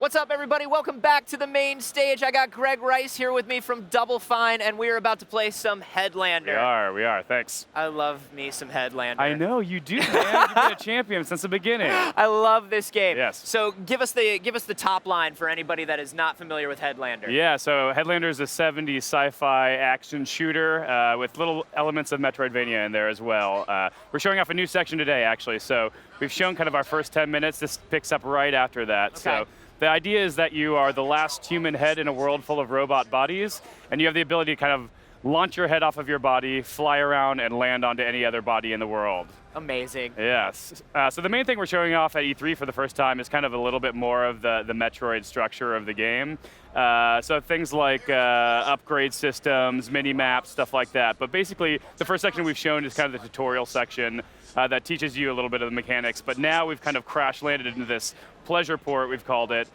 What's up, everybody? Welcome back to the main stage. I got Greg Rice here with me from Double Fine, and we are about to play some Headlander. We are. Thanks. I love me some Headlander. I know you do, man. You've been a champion since the beginning. I love this game. Yes. So give us the top line for anybody that is not familiar with Headlander. Yeah. So Headlander is a '70s sci-fi action shooter with little elements of Metroidvania in there as well. We're showing off a new section today, actually. So we've shown kind of our first 10 minutes. This picks up right after that. Okay. So the idea is that you are the last human head in a world full of robot bodies, and you have the ability to kind of launch your head off of your body, fly around, and land onto any other body in the world. Amazing. Yes. So the main thing we're showing off at E3 for the first time is kind of a little bit more of the Metroid structure of the game. So things like upgrade systems, mini-maps, stuff like that. But basically, the first section we've shown is kind of the tutorial section that teaches you a little bit of the mechanics. But now we've kind of crash-landed into this pleasure port, we've called it,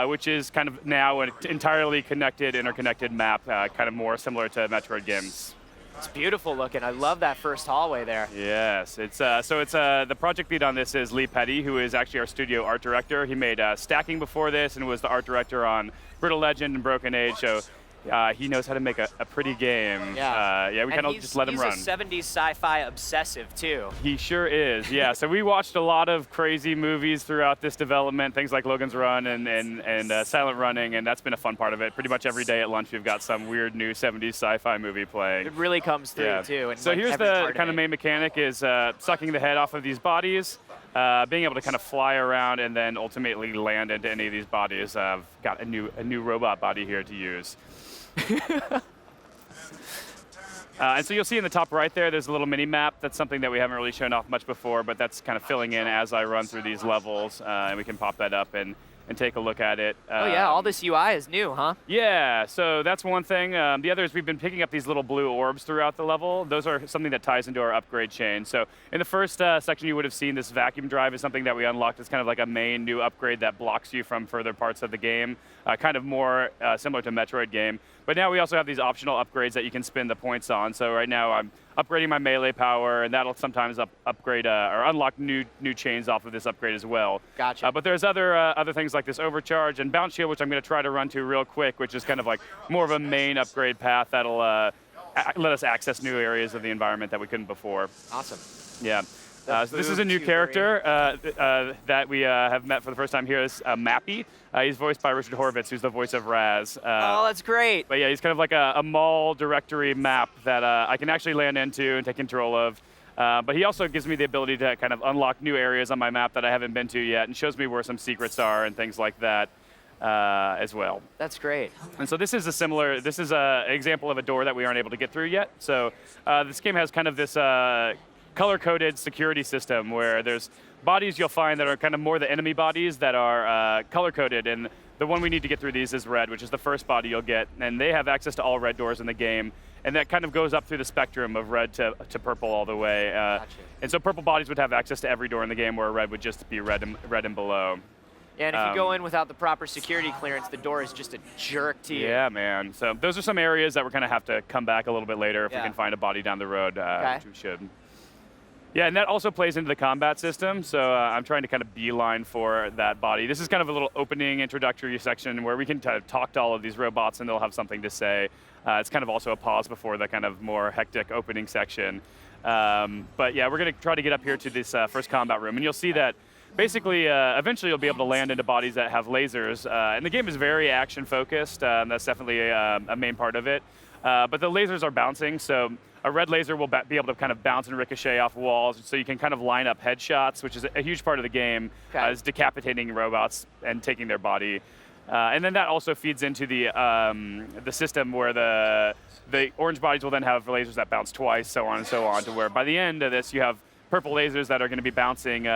which is kind of now an entirely connected, interconnected map, kind of more similar to Metroid games. It's beautiful looking. I love that first hallway there. Yes, it's the project lead on this is Lee Petty, who is actually our studio art director. He made Stacking before this and was the art director on Brittle Legend and Broken Age. So he knows how to make a pretty game. Yeah. We kind of just let him run. He's a 70s sci-fi obsessive too. He sure is. Yeah. So we watched a lot of crazy movies throughout this development, things like Logan's Run and Silent Running, and that's been a fun part of it. Pretty much every day at lunch we've got some weird new 70s sci-fi movie playing. It really comes through too. And so like here's the kind of main mechanic is sucking the head off of these bodies, being able to kind of fly around and then ultimately land into any of these bodies. I've got a new robot body here to use. And so you'll see in the top right there's a little mini map. That's something that we haven't really shown off much before, but that's kind of filling in as I run through these levels, and we can pop that up and take a look at it. Oh yeah, all this UI is new, huh? Yeah, so that's one thing. The other is we've been picking up these little blue orbs throughout the level. Those are something that ties into our upgrade chain. So in the first section, you would have seen this vacuum drive is something that we unlocked as kind of like a main new upgrade that blocks you from further parts of the game, kind of more similar to Metroid game. But now we also have these optional upgrades that you can spend the points on. So right now I'm upgrading my melee power, and that'll sometimes upgrade or unlock new chains off of this upgrade as well. Gotcha. But there's other things like this overcharge and bounce shield, which I'm going to try to run to real quick, which is kind of like more of a main upgrade path that'll let us access new areas of the environment that we couldn't before. Awesome. Yeah. So this is a new character that we have met for the first time here. Is Mappy. He's voiced by Richard Horvitz, who's the voice of Raz. Oh, that's great. But yeah, he's kind of like a mall directory map that I can actually land into and take control of. But he also gives me the ability to kind of unlock new areas on my map that I haven't been to yet, and shows me where some secrets are and things like that as well. That's great. And so this is an example of a door that we aren't able to get through yet. So this game has kind of this color-coded security system where there's bodies you'll find that are kind of more the enemy bodies that are color-coded, and the one we need to get through these is red, which is the first body you'll get, and they have access to all red doors in the game, and that kind of goes up through the spectrum of red to purple all the way. Gotcha. And so purple bodies would have access to every door in the game, where red would just be red and below. Yeah, and if you go in without the proper security clearance, the door is just a jerk to you. Yeah, man. So those are some areas that we're going to have to come back a little bit later if we can find a body down the road, which we should. Yeah, and that also plays into the combat system, so I'm trying to kind of beeline for that body. This is kind of a little opening introductory section where we can kind of talk to all of these robots and they'll have something to say. It's kind of also a pause before the kind of more hectic opening section. But yeah, we're going to try to get up here to this first combat room, and you'll see that basically, eventually you'll be able to land into bodies that have lasers, and the game is very action-focused. That's definitely a main part of it. But the lasers are bouncing, so a red laser will be able to kind of bounce and ricochet off walls, so you can kind of line up headshots, which is a huge part of the game, is decapitating robots and taking their body. And then that also feeds into the system where the orange bodies will then have lasers that bounce twice, so on and so on, to where by the end of this you have purple lasers that are going to be bouncing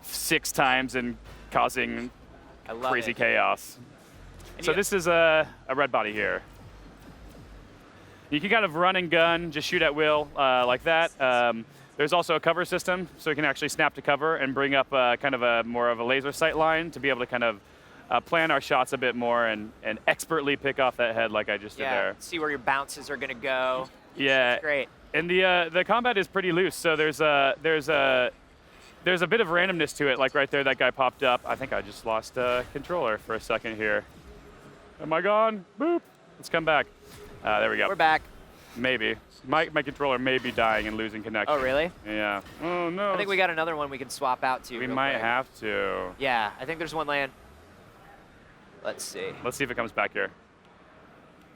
6 times and causing crazy chaos. So this is a red body here. You can kind of run and gun, just shoot at will like that. There's also a cover system, so you can actually snap to cover and bring up kind of more of a laser sight line to be able to kind of plan our shots a bit more and expertly pick off that head like I just did there. See where your bounces are going to go. Yeah. That's great. And the combat is pretty loose, so there's there's a bit of randomness to it. Like right there, that guy popped up. I think I just lost controller for a second here. Am I gone? Boop. Let's come back. There we go. We're back. Maybe. My controller may be dying and losing connection. Oh, really? Yeah. Oh, no. I think we got another one we can swap out to. We might have to. Yeah, I think there's one land. Let's see. Let's see if it comes back here.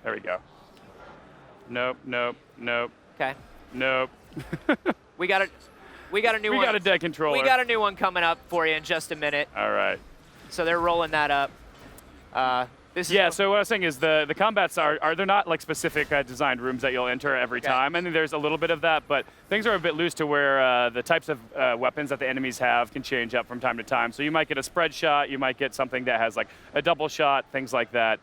There we go. Nope, nope, nope. Okay. Nope. We got a new one. We got a dead controller. We got a new one coming up for you in just a minute. All right. So they're rolling that up. So what I was saying is the combats they're not like specific designed rooms that you'll enter every time. I mean, there's a little bit of that, but things are a bit loose to where the types of weapons that the enemies have can change up from time to time. So you might get a spread shot, you might get something that has like a double shot, things like that.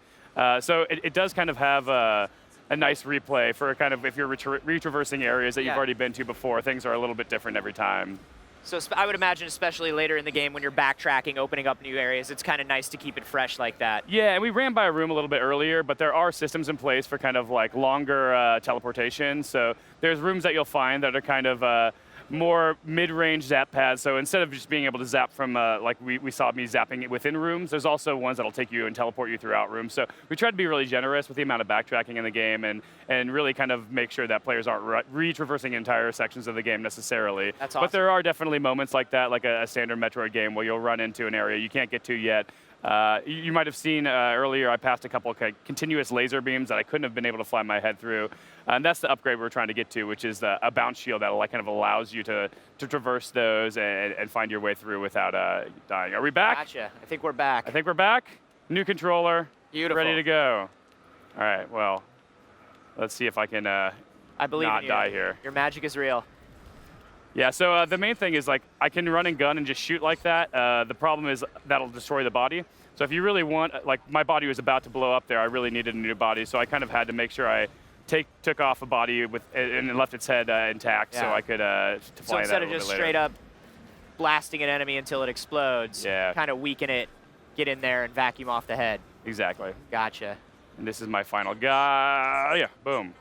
So it does kind of have a nice replay for kind of if you're retraversing areas that you've already been to before. Things are a little bit different every time. So I would imagine, especially later in the game when you're backtracking, opening up new areas, it's kind of nice to keep it fresh like that. Yeah, and we ran by a room a little bit earlier, but there are systems in place for kind of like longer teleportation. So there's rooms that you'll find that are kind of more mid-range zap pads. So instead of just being able to zap from, like we saw me zapping it within rooms, there's also ones that'll take you and teleport you throughout rooms. So we try to be really generous with the amount of backtracking in the game and really kind of make sure that players aren't retraversing entire sections of the game necessarily. That's awesome. But there are definitely moments like that, like a standard Metroid game where you'll run into an area you can't get to yet. You might have seen earlier I passed a couple of continuous laser beams that I couldn't have been able to fly my head through. And that's the upgrade we're trying to get to, which is a bounce shield that like kind of allows you to traverse those and find your way through without dying. Are we back? Gotcha. I think we're back. I think we're back. New controller. Beautiful. Ready to go. All right, well, let's see if I can I believe not in you. die here. Your magic is real. Yeah, so the main thing is like I can run and gun and just shoot like that. The problem is that'll destroy the body. So if you really want, like my body was about to blow up there, I really needed a new body. So I kind of had to make sure I took off a body and left its head intact so I could to fly So instead of just straight up blasting an enemy until it explodes, kind of weaken it, get in there and vacuum off the head. Exactly. Gotcha. And this is my final guy. Yeah, boom.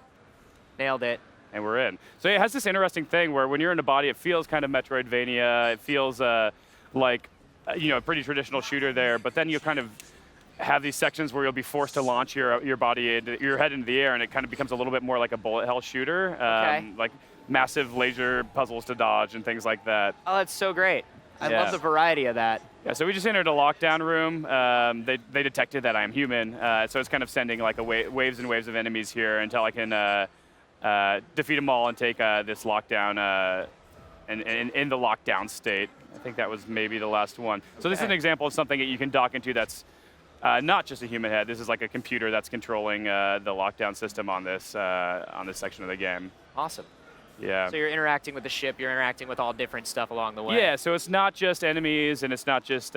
Nailed it. And we're in. So it has this interesting thing where when you're in a body, it feels kind of Metroidvania. It feels like a pretty traditional shooter there. But then you kind of have these sections where you'll be forced to launch your body, your head into the air, and it kind of becomes a little bit more like a bullet hell shooter, like massive laser puzzles to dodge and things like that. Oh, that's so great. I love the variety of that. Yeah, so we just entered a lockdown room. They detected that I am human, so it's kind of sending like waves and waves of enemies here until I can defeat them all and take this lockdown and in the lockdown state. I think that was maybe the last one. So this is an example of something that you can dock into that's not just a human head. This is like a computer that's controlling the lockdown system on this section of the game. Awesome. Yeah. So you're interacting with the ship, you're interacting with all different stuff along the way. Yeah, so it's not just enemies and it's not just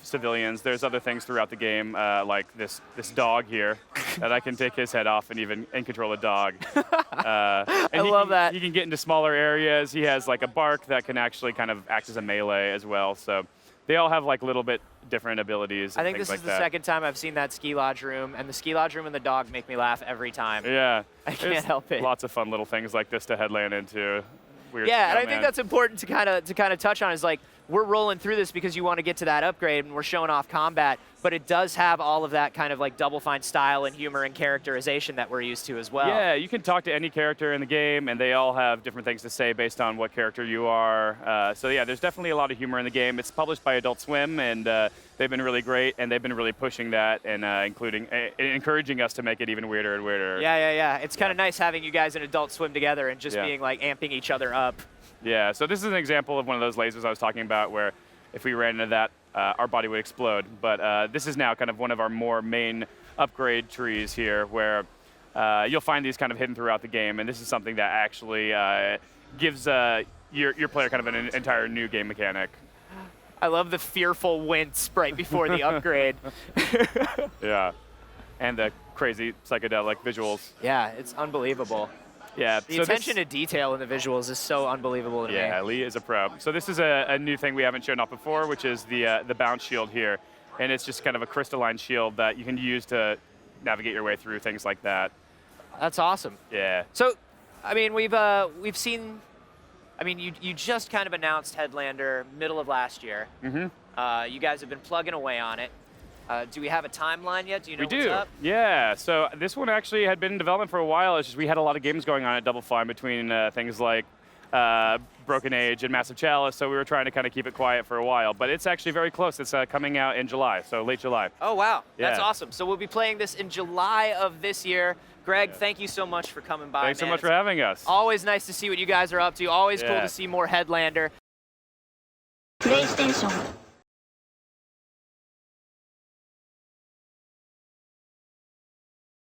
civilians. There's other things throughout the game, like this dog here, that I can take his head off and control the dog. I love that. He can get into smaller areas. He has like a bark that can actually kind of act as a melee as well. So they all have like little bit different abilities. I think this is the second time I've seen that ski lodge room, and the ski lodge room and the dog make me laugh every time. Yeah. I can't help it. Lots of fun little things like this to headland into. Weird and I think that's important to kind of touch on is like we're rolling through this because you want to get to that upgrade and we're showing off combat, but it does have all of that kind of like Double Fine style and humor and characterization that we're used to as well. Yeah, you can talk to any character in the game and they all have different things to say based on what character you are. So yeah, there's definitely a lot of humor in the game. It's published by Adult Swim and they've been really great and they've been really pushing that and encouraging us to make it even weirder and weirder. Yeah. It's kind of nice having you guys in Adult Swim together and just being like amping each other up. Yeah, so this is an example of one of those lasers I was talking about where if we ran into that, our body would explode. But this is now kind of one of our more main upgrade trees here where you'll find these kind of hidden throughout the game. And this is something that actually gives your player kind of an entire new game mechanic. I love the fearful wince right before the upgrade. Yeah, and the crazy psychedelic visuals. Yeah, it's unbelievable. Yeah, the attention to detail in the visuals is so unbelievable to me. Yeah, Lee is a pro. So this is a new thing we haven't shown off before, which is the bounce shield here. And it's just kind of a crystalline shield that you can use to navigate your way through things like that. That's awesome. Yeah. So, I mean, we've seen I mean, you just kind of announced Headlander middle of last year. Mm-hmm. You guys have been plugging away on it. Do we have a timeline yet? Do you know what's up? Yeah, so this one actually had been in development for a while. It's just we had a lot of games going on at Double Fine between things like Broken Age and Massive Chalice, so we were trying to kind of keep it quiet for a while. But it's actually very close. It's coming out in July, so late July. Oh, wow. Yeah. That's awesome. So we'll be playing this in July of this year. Greg, thank you so much for coming by, Thanks so much for having us. Always nice to see what you guys are up to. Always cool to see more Headlander. PlayStation